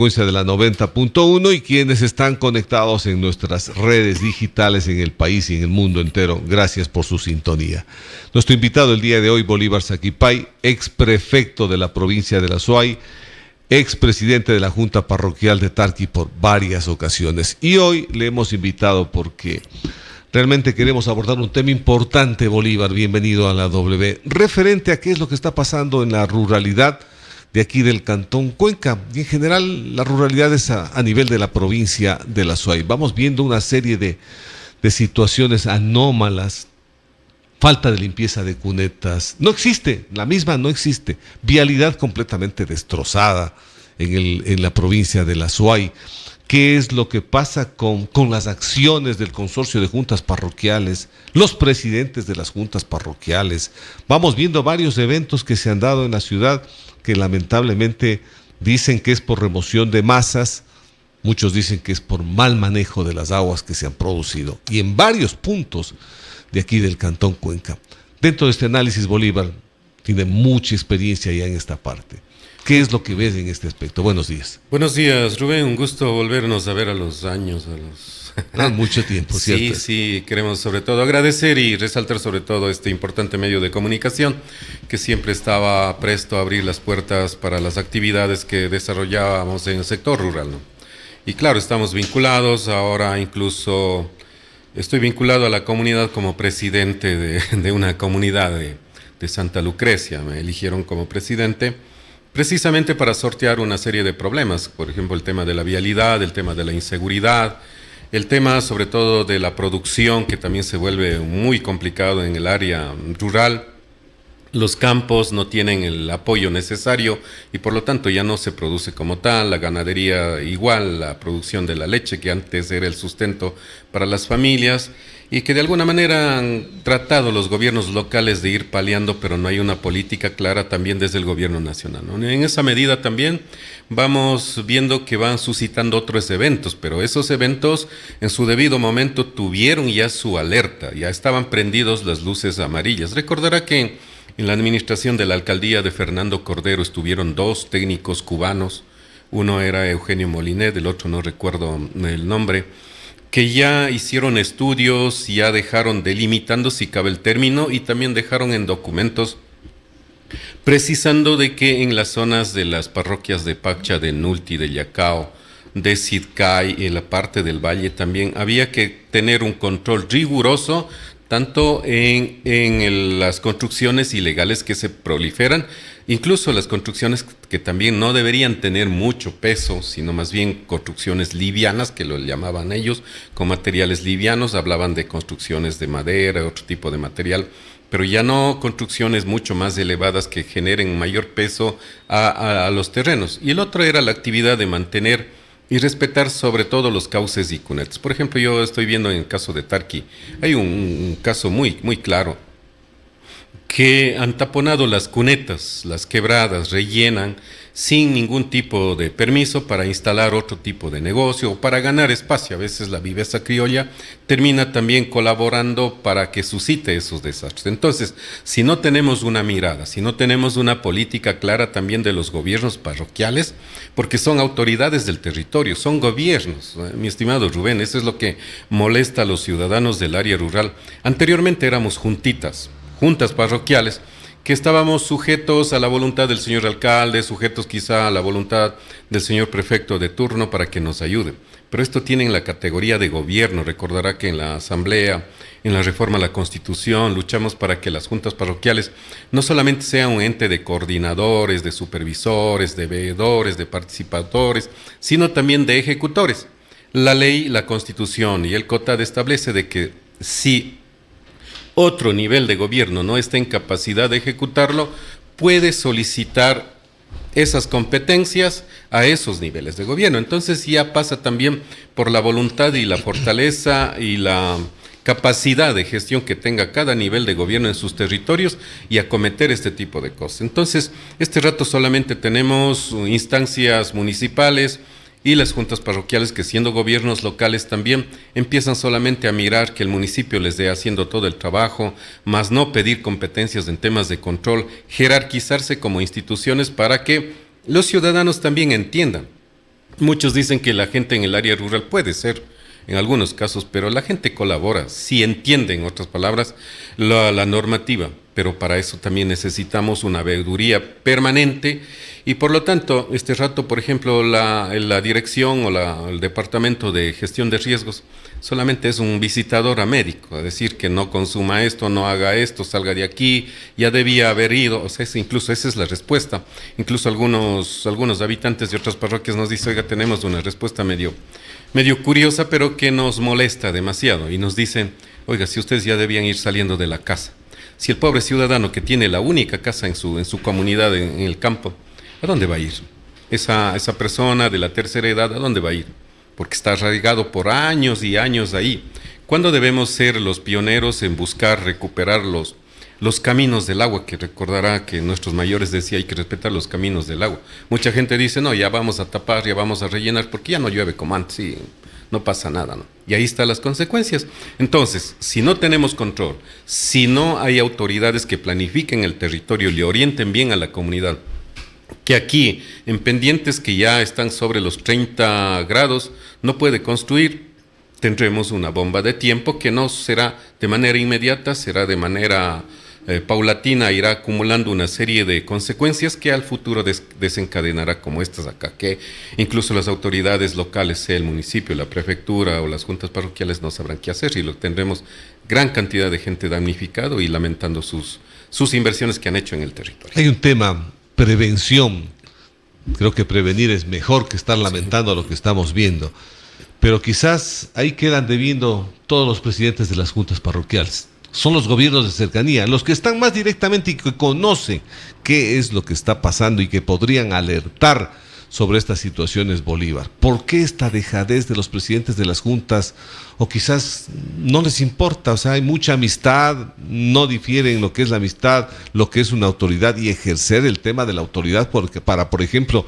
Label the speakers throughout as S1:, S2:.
S1: Frecuencia de la 90.1 y quienes están conectados en nuestras redes digitales en el país y en el mundo entero. Gracias por su sintonía. Nuestro invitado el día de hoy, Bolívar Saquipay, ex prefecto de la provincia de la Suay, ex presidente de la Junta Parroquial de Tarqui por varias ocasiones. Y hoy le hemos invitado porque realmente queremos abordar un tema importante, Bolívar, bienvenido a la W, referente a qué es lo que está pasando en la ruralidad de aquí del Cantón Cuenca y en general la ruralidad es a nivel de la provincia de la Suay. Vamos viendo una serie de situaciones anómalas, falta de limpieza de cunetas, no existe, la misma no existe, vialidad completamente destrozada en la provincia de la Suay. ¿Qué es lo que pasa con las acciones del consorcio de juntas parroquiales, los presidentes de las juntas parroquiales? Vamos viendo varios eventos que se han dado en la ciudad que lamentablemente dicen que es por remoción de masas, muchos dicen que es por mal manejo de las aguas que se han producido, y en varios puntos de aquí del Cantón Cuenca. Dentro de este análisis, Bolívar tiene mucha experiencia ya en esta parte. ¿Qué es lo que ves en este aspecto? Buenos días.
S2: Buenos días, Rubén. Un gusto volvernos a ver a los años.
S1: Mucho tiempo, ¿cierto?
S2: Sí, queremos sobre todo agradecer y resaltar sobre todo este importante medio de comunicación que siempre estaba presto a abrir las puertas para las actividades que desarrollábamos en el sector rural, ¿no? Y claro, estamos vinculados, ahora incluso estoy vinculado a la comunidad como presidente de una comunidad de Santa Lucrecia. Me eligieron como presidente precisamente para sortear una serie de problemas, por ejemplo el tema de la vialidad, el tema de la inseguridad, el tema sobre todo de la producción, que también se vuelve muy complicado en el área rural. Los campos no tienen el apoyo necesario y por lo tanto ya no se produce como tal, la ganadería igual, la producción de la leche que antes era el sustento para las familias y que de alguna manera han tratado los gobiernos locales de ir paliando, pero no hay una política clara también desde el gobierno nacional, ¿no? En esa medida también vamos viendo que van suscitando otros eventos, pero esos eventos en su debido momento tuvieron ya su alerta, ya estaban prendidos las luces amarillas. Recordará que en la administración de la alcaldía de Fernando Cordero estuvieron dos técnicos cubanos, uno era Eugenio Molinet, el otro no recuerdo el nombre, que ya hicieron estudios, ya dejaron delimitando si cabe el término y también dejaron en documentos precisando de que en las zonas de las parroquias de Pacha, de Nulti, de Yacao, de Sidcay, en la parte del valle también había que tener un control riguroso tanto en las construcciones ilegales que se proliferan, incluso las construcciones que también no deberían tener mucho peso, sino más bien construcciones livianas, que lo llamaban ellos, con materiales livianos, hablaban de construcciones de madera, otro tipo de material, pero ya no construcciones mucho más elevadas que generen mayor peso a los terrenos. Y el otro era la actividad de mantener y respetar sobre todo los cauces y cunetas. Por ejemplo, yo estoy viendo en el caso de Tarqui, hay un caso muy claro, que han taponado las cunetas, las quebradas, rellenan sin ningún tipo de permiso para instalar otro tipo de negocio o para ganar espacio. A veces la viveza criolla termina también colaborando para que suscite esos desastres. Entonces, si no tenemos una mirada, si no tenemos una política clara también de los gobiernos parroquiales, porque son autoridades del territorio, son gobiernos, mi estimado Rubén, eso es lo que molesta a los ciudadanos del área rural. Anteriormente éramos juntas parroquiales, que estábamos sujetos a la voluntad del señor alcalde, sujetos quizá a la voluntad del señor prefecto de turno para que nos ayude. Pero esto tiene la categoría de gobierno. Recordará que en la asamblea, en la reforma a la Constitución, luchamos para que las juntas parroquiales no solamente sean un ente de coordinadores, de supervisores, de veedores, de participadores, sino también de ejecutores. La ley, la Constitución y el COTAD establece de que si otro nivel de gobierno no está en capacidad de ejecutarlo, puede solicitar esas competencias a esos niveles de gobierno. Entonces ya pasa también por la voluntad y la fortaleza y la capacidad de gestión que tenga cada nivel de gobierno en sus territorios y acometer este tipo de cosas. Entonces, este rato solamente tenemos instancias municipales y las juntas parroquiales que, siendo gobiernos locales también, empiezan solamente a mirar que el municipio les dé haciendo todo el trabajo, más no pedir competencias en temas de control, jerarquizarse como instituciones para que los ciudadanos también entiendan Muchos dicen que la gente en el área rural puede ser, en algunos casos, pero la gente colabora, si entiende, en otras palabras, la normativa, pero para eso también necesitamos una veeduría permanente y por lo tanto, este rato, por ejemplo, la dirección o el departamento de gestión de riesgos solamente es un visitador a médico, es decir, que no consuma esto, no haga esto, salga de aquí, ya debía haber ido, o sea, incluso esa es la respuesta. Incluso algunos habitantes de otras parroquias nos dicen, oiga, tenemos una respuesta medio curiosa, pero que nos molesta demasiado, y nos dicen, oiga, si ustedes ya debían ir saliendo de la casa, si el pobre ciudadano que tiene la única casa en su comunidad, en el campo, ¿a dónde va a ir? Esa persona de la tercera edad, ¿a dónde va a ir? Porque está arraigado por años y años ahí. ¿Cuándo debemos ser los pioneros en buscar recuperar los caminos del agua? Que recordará que nuestros mayores decían hay que respetar los caminos del agua. Mucha gente dice, no, ya vamos a tapar, ya vamos a rellenar, porque ya no llueve como antes, y no pasa nada, ¿no? Y ahí están las consecuencias. Entonces, si no tenemos control, si no hay autoridades que planifiquen el territorio y le orienten bien a la comunidad, que aquí, en pendientes que ya están sobre los 30 grados, no puede construir, tendremos una bomba de tiempo que no será de manera inmediata, será de manera paulatina, irá acumulando una serie de consecuencias que al futuro desencadenará como estas acá, que incluso las autoridades locales, sea el municipio, la prefectura o las juntas parroquiales, no sabrán qué hacer y lo tendremos gran cantidad de gente damnificado y lamentando sus inversiones que han hecho en el territorio.
S1: Hay un tema, prevención. Creo que prevenir es mejor que estar lamentando lo que estamos viendo. Pero quizás ahí quedan debiendo todos los presidentes de las juntas parroquiales. Son los gobiernos de cercanía, los que están más directamente y que conocen qué es lo que está pasando y que podrían alertar sobre estas situaciones, Bolívar. ¿Por qué esta dejadez de los presidentes de las juntas? O quizás no les importa, o sea, hay mucha amistad, no difieren lo que es la amistad, lo que es una autoridad y ejercer el tema de la autoridad para, por ejemplo,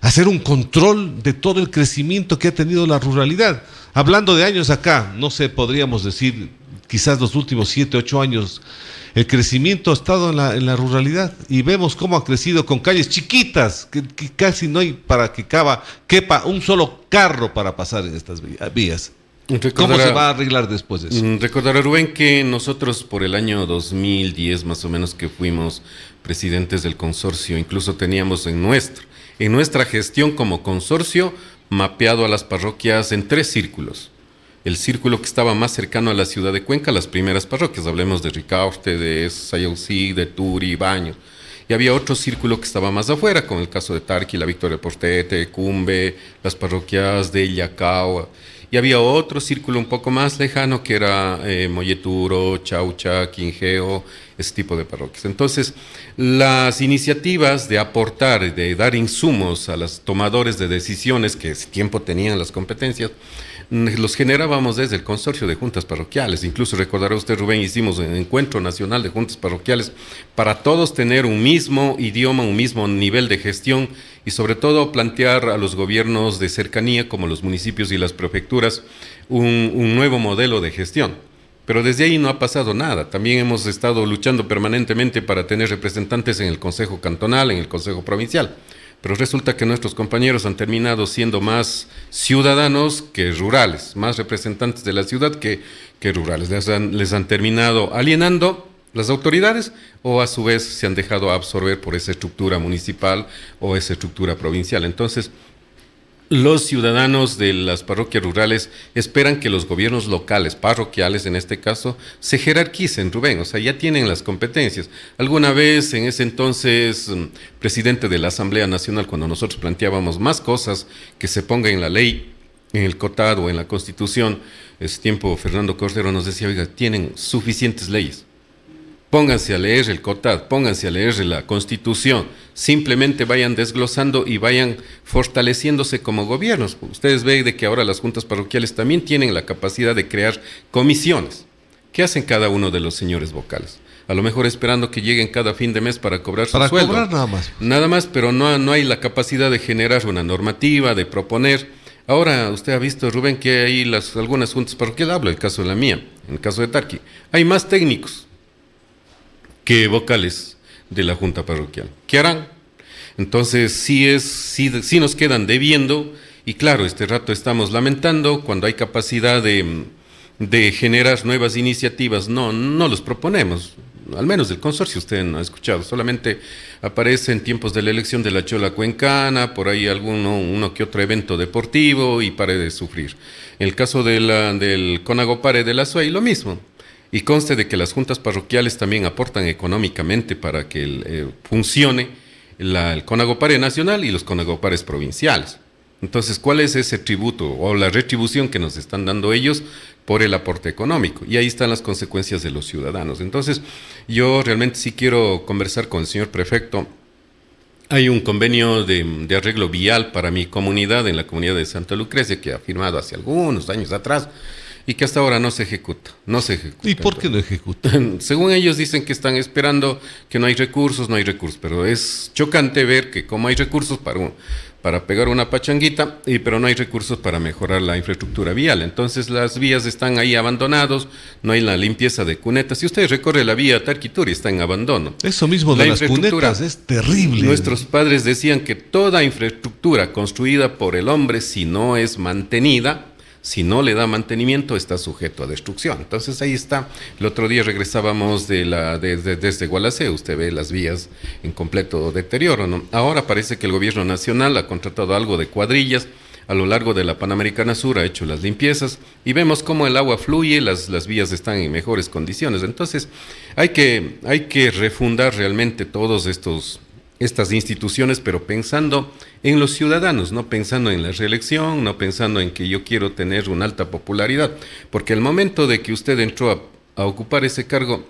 S1: hacer un control de todo el crecimiento que ha tenido la ruralidad. Hablando de años acá, no sé, podríamos decir quizás los últimos 7, 8 años, el crecimiento ha estado en la ruralidad y vemos cómo ha crecido con calles chiquitas, que casi no hay para que quepa un solo carro para pasar en estas vías. ¿Cómo se va a arreglar después de eso?
S2: Recordará, Rubén, que nosotros por el año 2010 más o menos que fuimos presidentes del consorcio, incluso teníamos en nuestra gestión como consorcio mapeado a las parroquias en 3 círculos. El círculo que estaba más cercano a la ciudad de Cuenca, las primeras parroquias, hablemos de Ricaurte, de Sayausí, de Turi, Baños. Y había otro círculo que estaba más afuera, con el caso de Tarqui, la Victoria Portete, Cumbe, las parroquias de Illacao. Y había otro círculo un poco más lejano que era Molleturo, Chaucha, Quingeo, ese tipo de parroquias. Entonces, las iniciativas de aportar, de dar insumos a los tomadores de decisiones que ese tiempo tenían las competencias, los generábamos desde el consorcio de juntas parroquiales. Incluso recordará usted, Rubén, hicimos un encuentro nacional de juntas parroquiales para todos tener un mismo idioma, un mismo nivel de gestión y sobre todo plantear a los gobiernos de cercanía como los municipios y las prefecturas un nuevo modelo de gestión. Pero desde ahí no ha pasado nada. También hemos estado luchando permanentemente para tener representantes en el Consejo Cantonal, en el Consejo Provincial. Pero resulta que nuestros compañeros han terminado siendo más ciudadanos que rurales, más representantes de la ciudad que rurales. Les han terminado alienando las autoridades o a su vez se han dejado absorber por esa estructura municipal o esa estructura provincial. Entonces, los ciudadanos de las parroquias rurales esperan que los gobiernos locales, parroquiales en este caso, se jerarquicen, Rubén, o sea, ya tienen las competencias. Alguna vez, en ese entonces, presidente de la Asamblea Nacional, cuando nosotros planteábamos más cosas que se pongan en la ley, en el COTAD o en la Constitución, ese tiempo Fernando Cordero nos decía, oiga, tienen suficientes leyes. Pónganse a leer el COTAD, pónganse a leer la Constitución, simplemente vayan desglosando y vayan fortaleciéndose como gobiernos. Ustedes ven de que ahora las juntas parroquiales también tienen la capacidad de crear comisiones. ¿Qué hacen cada uno de los señores vocales? A lo mejor esperando que lleguen cada fin de mes para cobrar su sueldo.
S1: Para cobrar nada más.
S2: Nada más, pero no hay la capacidad de generar una normativa, de proponer. Ahora, usted ha visto, Rubén, que hay algunas juntas parroquiales, hablo del caso de la mía, en el caso de Tarqui, hay más técnicos que vocales de la junta parroquial. ¿Qué harán? Entonces sí nos quedan debiendo Y claro, este rato estamos lamentando cuando hay capacidad de generar nuevas iniciativas, no los proponemos. Al menos el consorcio usted no ha escuchado, solamente aparece en tiempos de la elección de la Chola Cuencana, por ahí uno que otro evento deportivo y pare de sufrir. En el caso del Conagopare de la SUAY, lo mismo. Y conste de que las juntas parroquiales también aportan económicamente para que funcione el Conagopare nacional y los Conagopares provinciales. Entonces, ¿cuál es ese tributo o la retribución que nos están dando ellos por el aporte económico? Y ahí están las consecuencias de los ciudadanos. Entonces, yo realmente sí quiero conversar con el señor prefecto. Hay un convenio de arreglo vial para mi comunidad, en la comunidad de Santa Lucrecia, que ha firmado hace algunos años atrás y que hasta ahora no se ejecuta.
S1: ¿Y por qué no ejecuta?
S2: Según ellos dicen que están esperando que no hay recursos, pero es chocante ver que como hay recursos para pegar una pachanguita, pero no hay recursos para mejorar la infraestructura vial. Entonces las vías están ahí abandonadas, no hay la limpieza de cunetas. Si usted recorre la vía Tarquituri, está en abandono.
S1: Eso mismo de las cunetas es terrible.
S2: Nuestros padres decían que toda infraestructura construida por el hombre, si no es mantenida, si no le da mantenimiento, está sujeto a destrucción. Entonces ahí está. El otro día regresábamos desde Gualaceo, usted ve las vías en completo deterioro, ¿no? Ahora parece que el gobierno nacional ha contratado algo de cuadrillas a lo largo de la Panamericana Sur, ha hecho las limpiezas y vemos cómo el agua fluye, las vías están en mejores condiciones. Entonces hay que refundar realmente todos estas instituciones, pero pensando en los ciudadanos, no pensando en la reelección, no pensando en que yo quiero tener una alta popularidad, porque el momento de que usted entró a ocupar ese cargo,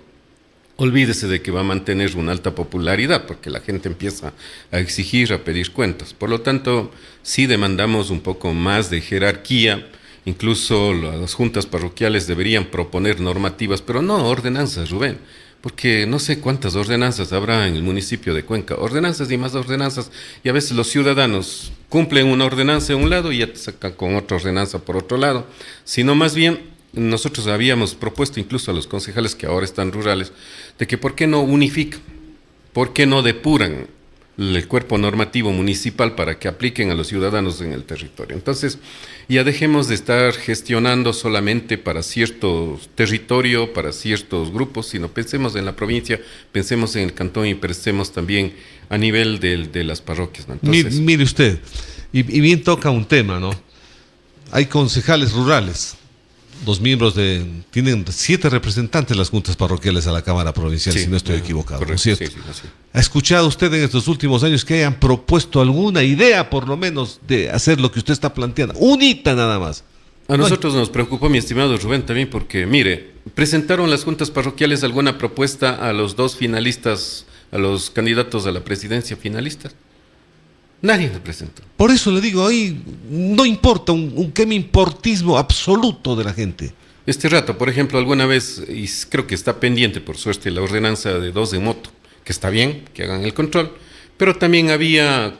S2: olvídese de que va a mantener una alta popularidad, porque la gente empieza a exigir, a pedir cuentas. Por lo tanto, sí demandamos un poco más de jerarquía. Incluso las juntas parroquiales deberían proponer normativas, pero no ordenanzas, Rubén, porque no sé cuántas ordenanzas habrá en el municipio de Cuenca, ordenanzas y más ordenanzas, y a veces los ciudadanos cumplen una ordenanza de un lado y ya te sacan con otra ordenanza por otro lado, sino más bien nosotros habíamos propuesto incluso a los concejales que ahora están rurales, de que por qué no unifican, por qué no depuran el cuerpo normativo municipal para que apliquen a los ciudadanos en el territorio. Entonces, ya dejemos de estar gestionando solamente para cierto territorio, para ciertos grupos, sino pensemos en la provincia, pensemos en el cantón y pensemos también a nivel de las parroquias, ¿no? Entonces,
S1: mire usted, y bien toca un tema, ¿no? Hay concejales rurales. Tienen 7 representantes las juntas parroquiales a la Cámara Provincial, si no estoy equivocado,
S2: correcto,
S1: ¿no es cierto?
S2: Sí, así.
S1: ¿Ha escuchado usted en estos últimos años que hayan propuesto alguna idea, por lo menos, de hacer lo que usted está planteando? Unita nada más.
S2: A nosotros nos preocupó, mi estimado Rubén, también porque, mire, presentaron las juntas parroquiales alguna propuesta a los 2 finalistas, a los candidatos a la presidencia finalistas. Nadie lo presentó.
S1: Por eso le digo, ahí no importa un quemimportismo absoluto de la gente.
S2: Este rato, por ejemplo, alguna vez, y creo que está pendiente, por suerte, la ordenanza de 2 de moto, que está bien, que hagan el control, pero también había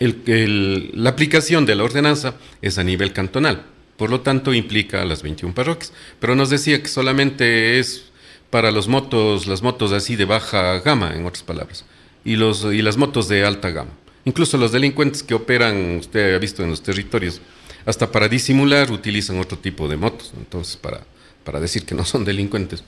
S2: la aplicación de la ordenanza es a nivel cantonal, por lo tanto implica a las 21 parroquias, pero nos decía que solamente es para las motos así de baja gama, en otras palabras, y las motos de alta gama. Incluso los delincuentes que operan, usted ha visto en los territorios, hasta para disimular utilizan otro tipo de motos, entonces para decir que no son delincuentes.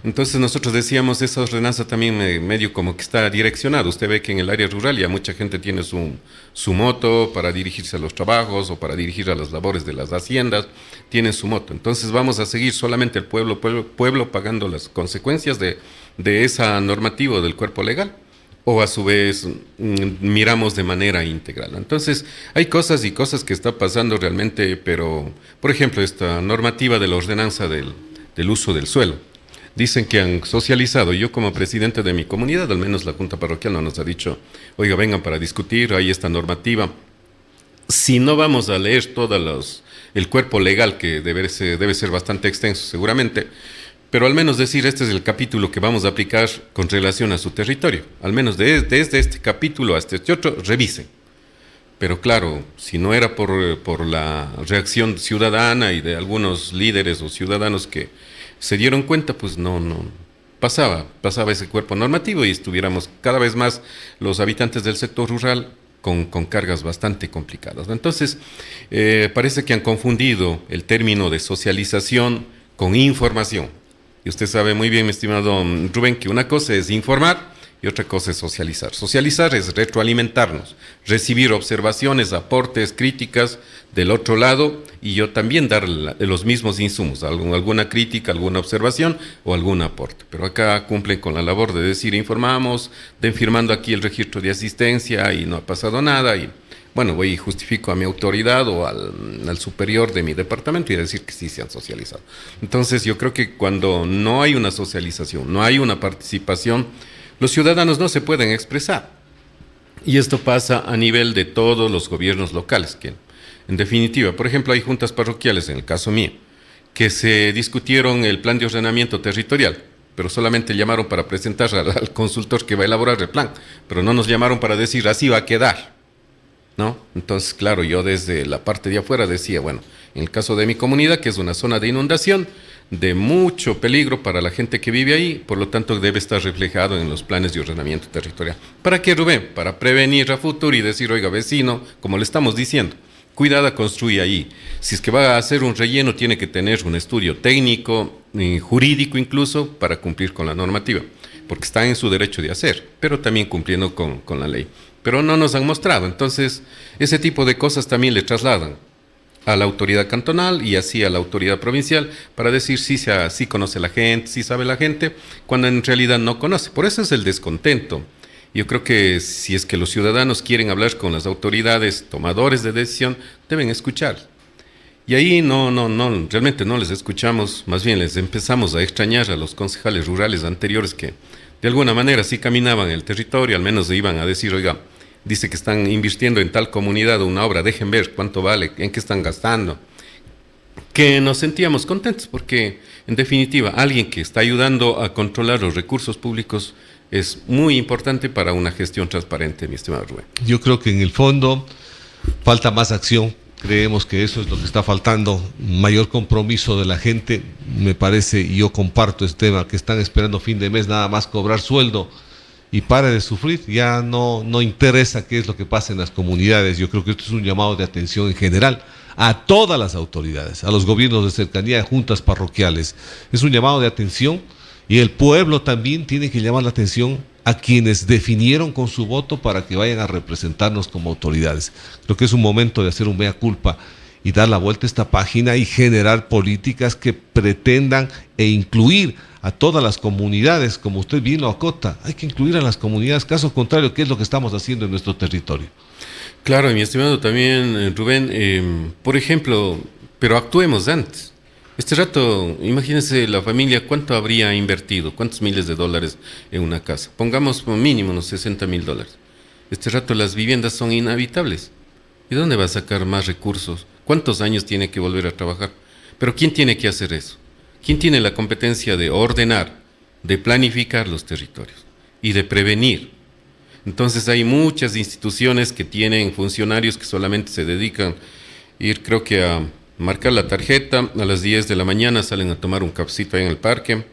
S2: Entonces nosotros decíamos, esa ordenanza también medio como que está direccionada. Usted ve que en el área rural ya mucha gente tiene su moto para dirigirse a los trabajos o para dirigir a las labores de las haciendas, tienen su moto. Entonces vamos a seguir solamente el pueblo pagando las consecuencias de esa normativa del cuerpo legal, o a su vez miramos de manera integral. Entonces hay cosas y cosas que está pasando realmente, pero por ejemplo esta normativa de la ordenanza del uso del suelo, dicen que han socializado. Yo como presidente de mi comunidad, al menos la Junta Parroquial no nos ha dicho, oiga, vengan para discutir, hay esta normativa. Si no vamos a leer todo el cuerpo legal, que debe ser bastante extenso seguramente, pero al menos decir, este es el capítulo que vamos a aplicar con relación a su territorio. Al menos desde este capítulo hasta este otro, revisen. Pero claro, si no era por la reacción ciudadana y de algunos líderes o ciudadanos que se dieron cuenta, pues no pasaba ese cuerpo normativo y estuviéramos cada vez más los habitantes del sector rural con cargas bastante complicadas, ¿no? Entonces, parece que han confundido el término de socialización con información. Y usted sabe muy bien, mi estimado Rubén, que una cosa es informar y otra cosa es socializar. Socializar es retroalimentarnos, recibir observaciones, aportes, críticas del otro lado y yo también dar los mismos insumos, alguna crítica, alguna observación o algún aporte. Pero acá cumplen con la labor de decir, informamos, firmando aquí el registro de asistencia y no ha pasado nada y bueno, voy y justifico a mi autoridad o al superior de mi departamento y decir que sí se han socializado. Entonces yo creo que cuando no hay una socialización, no hay una participación, los ciudadanos no se pueden expresar. Y esto pasa a nivel de todos los gobiernos locales, que en definitiva, por ejemplo, hay juntas parroquiales, en el caso mío, que se discutieron el plan de ordenamiento territorial, pero solamente llamaron para presentar al consultor que va a elaborar el plan, pero no nos llamaron para decir así va a quedar, ¿no? Entonces, claro, yo desde la parte de afuera decía, bueno, en el caso de mi comunidad, que es una zona de inundación, de mucho peligro para la gente que vive ahí, por lo tanto debe estar reflejado en los planes de ordenamiento territorial. ¿Para qué, Rubén? Para prevenir a futuro y decir, oiga, vecino, como le estamos diciendo, cuidado, construye ahí. Si es que va a hacer un relleno, tiene que tener un estudio técnico, jurídico incluso, para cumplir con la normativa, porque está en su derecho de hacer, pero también cumpliendo con la ley. Pero no nos han mostrado, entonces ese tipo de cosas también le trasladan a la autoridad cantonal y así a la autoridad provincial para decir sí conoce la gente, sí sabe la gente, cuando en realidad no conoce. Por eso es el descontento. Yo creo que si es que los ciudadanos quieren hablar con las autoridades tomadores de decisión, deben escuchar. Y ahí realmente no les escuchamos, más bien les empezamos a extrañar a los concejales rurales anteriores que de alguna manera sí caminaban el territorio, al menos iban a decir, oiga, dice que están invirtiendo en tal comunidad una obra, dejen ver cuánto vale, en qué están gastando. Que nos sentíamos contentos porque, en definitiva, alguien que está ayudando a controlar los recursos públicos es muy importante para una gestión transparente, mi estimado Rubén.
S1: Yo creo que en el fondo falta más acción. Creemos que eso es lo que está faltando, mayor compromiso de la gente, me parece, y yo comparto este tema, que están esperando fin de mes nada más cobrar sueldo y pare de sufrir, ya no interesa qué es lo que pasa en las comunidades. Yo creo que esto es un llamado de atención en general a todas las autoridades, a los gobiernos de cercanía, a juntas parroquiales. Es un llamado de atención y el pueblo también tiene que llamar la atención a quienes definieron con su voto para que vayan a representarnos como autoridades. Creo que es un momento de hacer un mea culpa y dar la vuelta a esta página y generar políticas que pretendan incluir a todas las comunidades, como usted bien lo acota. Hay que incluir a las comunidades, caso contrario, ¿qué es lo que estamos haciendo en nuestro territorio?
S2: Claro, y mi estimado también, Rubén, por ejemplo, pero actuemos antes. Este rato, imagínense la familia, ¿cuánto habría invertido? ¿Cuántos miles de dólares en una casa? Pongamos como mínimo unos $60,000. Este rato las viviendas son inhabitables. ¿Y dónde va a sacar más recursos? ¿Cuántos años tiene que volver a trabajar? Pero ¿quién tiene que hacer eso? ¿Quién tiene la competencia de ordenar, de planificar los territorios y de prevenir? Entonces hay muchas instituciones que tienen funcionarios que solamente se dedican a ir, creo que a marcar la tarjeta, a las 10 de la mañana salen a tomar un cafecito ahí en el parque,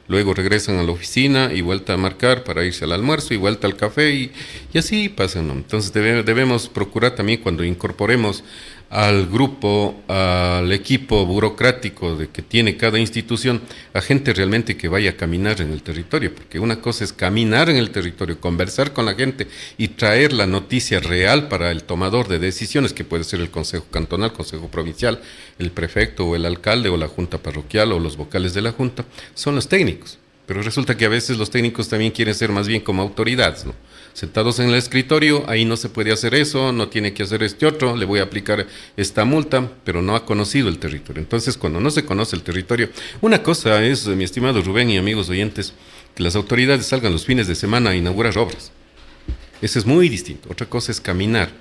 S2: luego regresan a la oficina y vuelta a marcar para irse al almuerzo y vuelta al café y así pasan, ¿no? Entonces debemos procurar también cuando incorporemos al grupo, al equipo burocrático de que tiene cada institución, a gente realmente que vaya a caminar en el territorio, porque una cosa es caminar en el territorio, conversar con la gente y traer la noticia real para el tomador de decisiones, que puede ser el Consejo Cantonal, Consejo Provincial, el prefecto o el alcalde o la Junta Parroquial o los vocales de la Junta, son los técnicos. Pero resulta que a veces los técnicos también quieren ser más bien como autoridades, ¿no? Sentados en el escritorio, ahí no se puede hacer eso, no tiene que hacer este otro, le voy a aplicar esta multa, pero no ha conocido el territorio. Entonces, cuando no se conoce el territorio, una cosa es, mi estimado Rubén y amigos oyentes, que las autoridades salgan los fines de semana a inaugurar obras. Eso es muy distinto. Otra cosa es caminar,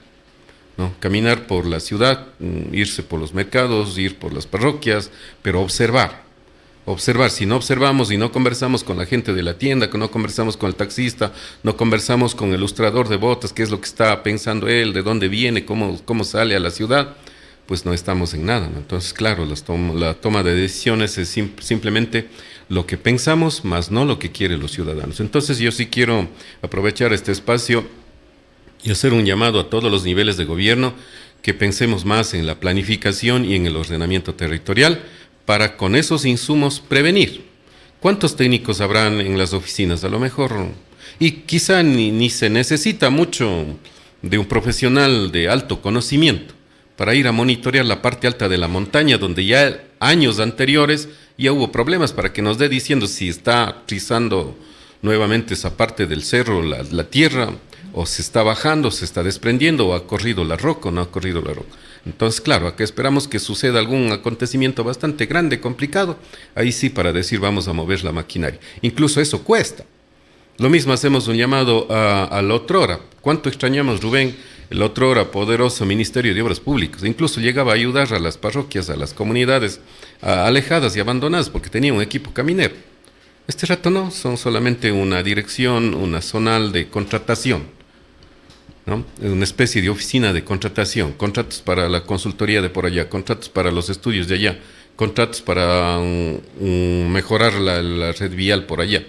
S2: ¿no? Caminar por la ciudad, irse por los mercados, ir por las parroquias, pero observar, si no observamos y no conversamos con la gente de la tienda, que no conversamos con el taxista, no conversamos con el ilustrador de botas, qué es lo que está pensando él, de dónde viene, cómo sale a la ciudad, pues no estamos en nada, ¿no? Entonces, claro, la toma de decisiones es simplemente lo que pensamos, más no lo que quieren los ciudadanos. Entonces, yo sí quiero aprovechar este espacio y hacer un llamado a todos los niveles de gobierno que pensemos más en la planificación y en el ordenamiento territorial para con esos insumos prevenir. ¿Cuántos técnicos habrán en las oficinas? A lo mejor, y quizá ni se necesita mucho de un profesional de alto conocimiento para ir a monitorear la parte alta de la montaña, donde ya años anteriores ya hubo problemas, para que nos dé diciendo si está rizando nuevamente esa parte del cerro, la tierra, o se está bajando, se está desprendiendo, o ha corrido la roca o no ha corrido la roca. Entonces, claro, acá esperamos que suceda algún acontecimiento bastante grande, complicado, ahí sí para decir vamos a mover la maquinaria. Incluso eso cuesta. Lo mismo hacemos un llamado al otrora. ¿Cuánto extrañamos, Rubén, el otrora poderoso Ministerio de Obras Públicas? Incluso llegaba a ayudar a las parroquias, a las comunidades alejadas y abandonadas, porque tenía un equipo caminero. Este rato no, son solamente una dirección, una zonal de contratación, ¿no? Una especie de oficina de contratación, contratos para la consultoría de por allá, contratos para los estudios de allá, contratos para mejorar la red vial por allá.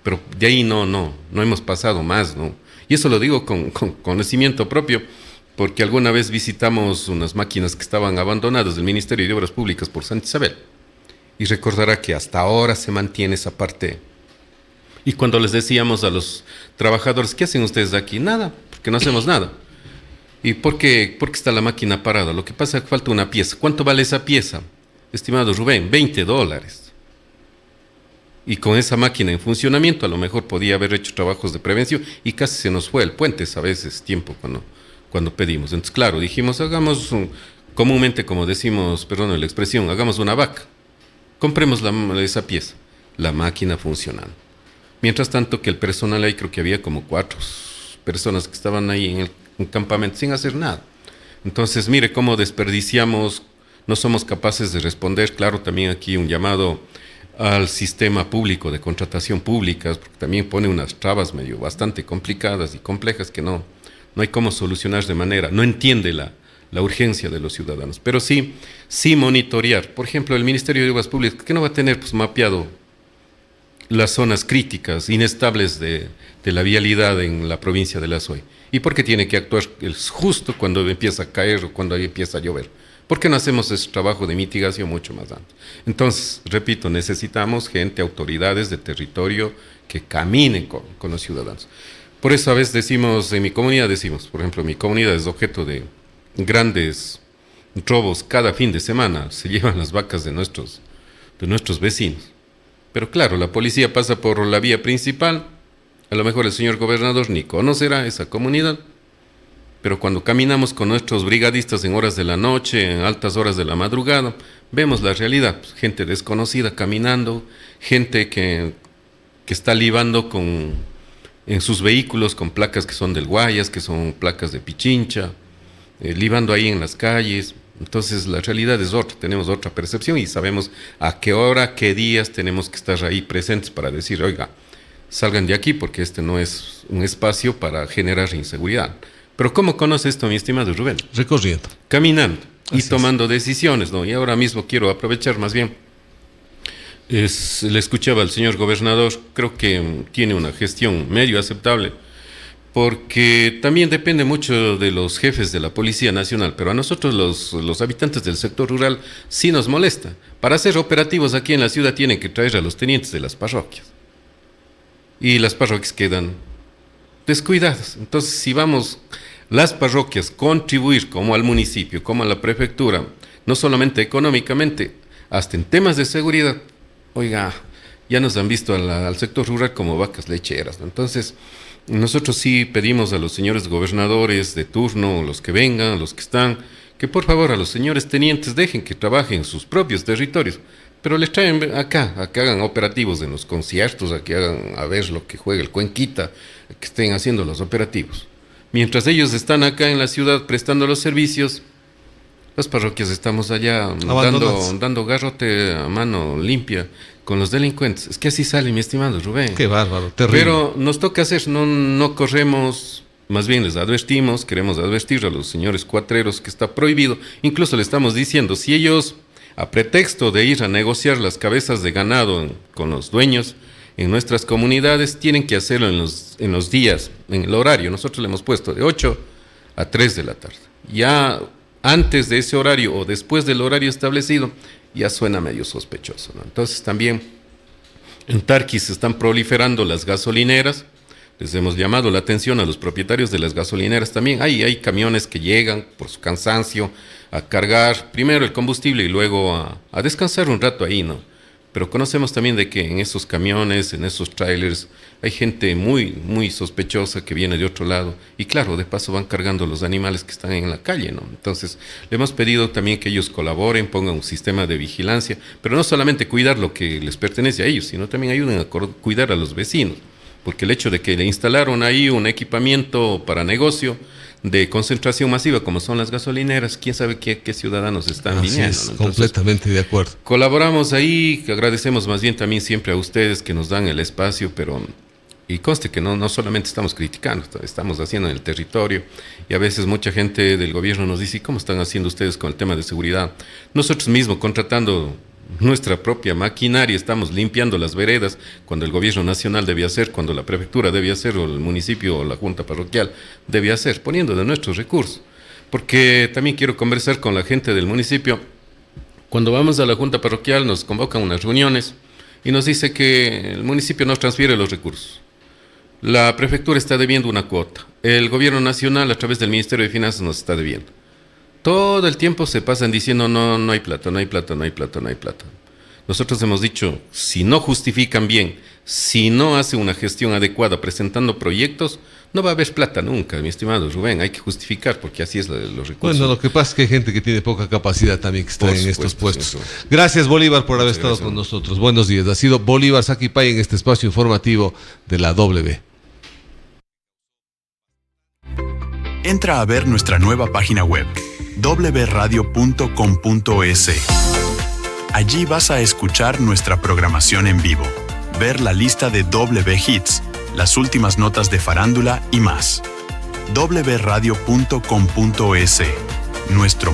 S2: Pero de ahí no hemos pasado más, ¿no? Y eso lo digo con conocimiento propio, porque alguna vez visitamos unas máquinas que estaban abandonadas del Ministerio de Obras Públicas por Santa Isabel. Y recordará que hasta ahora se mantiene esa parte. Y cuando les decíamos a los trabajadores, ¿qué hacen ustedes aquí? Nada, porque no hacemos nada. ¿Y por qué está la máquina parada? Lo que pasa es que falta una pieza. ¿Cuánto vale esa pieza? Estimado Rubén, $20. Y con esa máquina en funcionamiento a lo mejor podía haber hecho trabajos de prevención y casi se nos fue el puente a veces tiempo cuando pedimos. Entonces, claro, dijimos, hagamos comúnmente, como decimos, perdón la expresión, hagamos una vaca. Compremos esa pieza, la máquina funcionando. Mientras tanto que el personal ahí, creo que había como 4 personas que estaban ahí en el campamento sin hacer nada. Entonces, mire cómo desperdiciamos, no somos capaces de responder. Claro, también aquí un llamado al sistema público de contratación pública, porque también pone unas trabas bastante complicadas y complejas que no hay cómo solucionar de manera, no entiende la urgencia de los ciudadanos, pero sí monitorear. Por ejemplo, el Ministerio de Obras Públicas, que no va a tener mapeado las zonas críticas, inestables de la vialidad en la provincia de La Suay. ¿Y por qué tiene que actuar justo cuando empieza a caer o cuando empieza a llover? ¿Por qué no hacemos ese trabajo de mitigación mucho más antes? Entonces, repito, necesitamos gente, autoridades de territorio que caminen con los ciudadanos. Por eso a veces decimos, en mi comunidad decimos, por ejemplo, mi comunidad es objeto de grandes robos cada fin de semana, se llevan las vacas de nuestros vecinos. Pero claro, la policía pasa por la vía principal, a lo mejor el señor gobernador ni conocerá esa comunidad, pero cuando caminamos con nuestros brigadistas en horas de la noche, en altas horas de la madrugada, vemos la realidad, gente desconocida caminando, gente que está libando en sus vehículos con placas que son del Guayas, que son placas de Pichincha, libando ahí en las calles. Entonces la realidad es otra, tenemos otra percepción y sabemos a qué hora, qué días tenemos que estar ahí presentes para decir, oiga, salgan de aquí porque este no es un espacio para generar inseguridad. Pero ¿cómo conoce esto, mi estimado Rubén?
S1: Recorriendo.
S2: Caminando y
S1: Así
S2: tomando decisiones, ¿no? Y ahora mismo quiero aprovechar más bien. Le escuchaba al señor gobernador, creo que tiene una gestión medio aceptable, porque también depende mucho de los jefes de la Policía Nacional, pero a nosotros los habitantes del sector rural sí nos molesta. Para ser operativos aquí en la ciudad tienen que traer a los tenientes de las parroquias. Y las parroquias quedan descuidadas. Entonces, si vamos las parroquias contribuir como al municipio, como a la prefectura, no solamente económicamente, hasta en temas de seguridad, oiga, ya nos han visto al sector rural como vacas lecheras, ¿no? Entonces, nosotros sí pedimos a los señores gobernadores de turno, los que vengan, los que están, que por favor a los señores tenientes dejen que trabajen en sus propios territorios, pero les traen acá, a que hagan operativos en los conciertos, a que hagan a ver lo que juega el Cuenquita, que estén haciendo los operativos. Mientras ellos están acá en la ciudad prestando los servicios, las parroquias estamos allá dando garrote a mano limpia con los delincuentes. Es que así sale, mi estimado Rubén.
S1: Qué bárbaro, terrible.
S2: Pero nos toca hacer, no corremos, más bien les advertimos, queremos advertir a los señores cuatreros que está prohibido. Incluso le estamos diciendo, si ellos, a pretexto de ir a negociar las cabezas de ganado con los dueños, en nuestras comunidades, tienen que hacerlo en los días, en el horario. Nosotros le hemos puesto de 8 a 3 de la tarde. Ya antes de ese horario o después del horario establecido, ya suena medio sospechoso, ¿no? Entonces también en Tarqui se están proliferando las gasolineras. Les hemos llamado la atención a los propietarios de las gasolineras también. Hay camiones que llegan por su cansancio a cargar primero el combustible y luego a descansar un rato ahí, ¿no? Pero conocemos también de que en esos camiones, en esos trailers, hay gente muy, muy sospechosa que viene de otro lado. Y claro, de paso van cargando los animales que están en la calle, ¿no? Entonces, le hemos pedido también que ellos colaboren, pongan un sistema de vigilancia, pero no solamente cuidar lo que les pertenece a ellos, sino también ayuden a cuidar a los vecinos. Porque el hecho de que le instalaron ahí un equipamiento para negocio de concentración masiva, como son las gasolineras, quién sabe qué ciudadanos están viniendo, ¿no? Entonces,
S1: completamente de acuerdo.
S2: Colaboramos ahí, agradecemos más bien también siempre a ustedes que nos dan el espacio, pero y conste que no solamente estamos criticando, estamos haciendo en el territorio, y a veces mucha gente del gobierno nos dice, ¿cómo están haciendo ustedes con el tema de seguridad? Nosotros mismos contratando nuestra propia maquinaria, estamos limpiando las veredas cuando el gobierno nacional debía hacer, cuando la prefectura debía hacer, o el municipio o la junta parroquial debía hacer, poniendo de nuestros recursos. Porque también quiero conversar con la gente del municipio. Cuando vamos a la junta parroquial nos convocan unas reuniones y nos dice que el municipio nos transfiere los recursos. La prefectura está debiendo una cuota. El gobierno nacional a través del Ministerio de Finanzas nos está debiendo. Todo el tiempo se pasan diciendo no hay plata, no hay plata, no hay plata, no hay plata. Nosotros hemos dicho, si no justifican bien, si no hacen una gestión adecuada presentando proyectos, no va a haber plata nunca, mi estimado Rubén. Hay que justificar porque así es los recursos.
S1: Bueno, lo que pasa es que hay gente que tiene poca capacidad también que está en estos puestos.
S2: Señor.
S1: Gracias, Bolívar, por haber estado con nosotros. Buenos días. Ha sido Bolívar Sacquipay en este espacio informativo de la W.
S3: Entra a ver nuestra nueva página web wradio.com.es. Allí vas a escuchar nuestra programación en vivo, ver la lista de W Hits, las últimas notas de farándula y más. wradio.com.es. Nuestro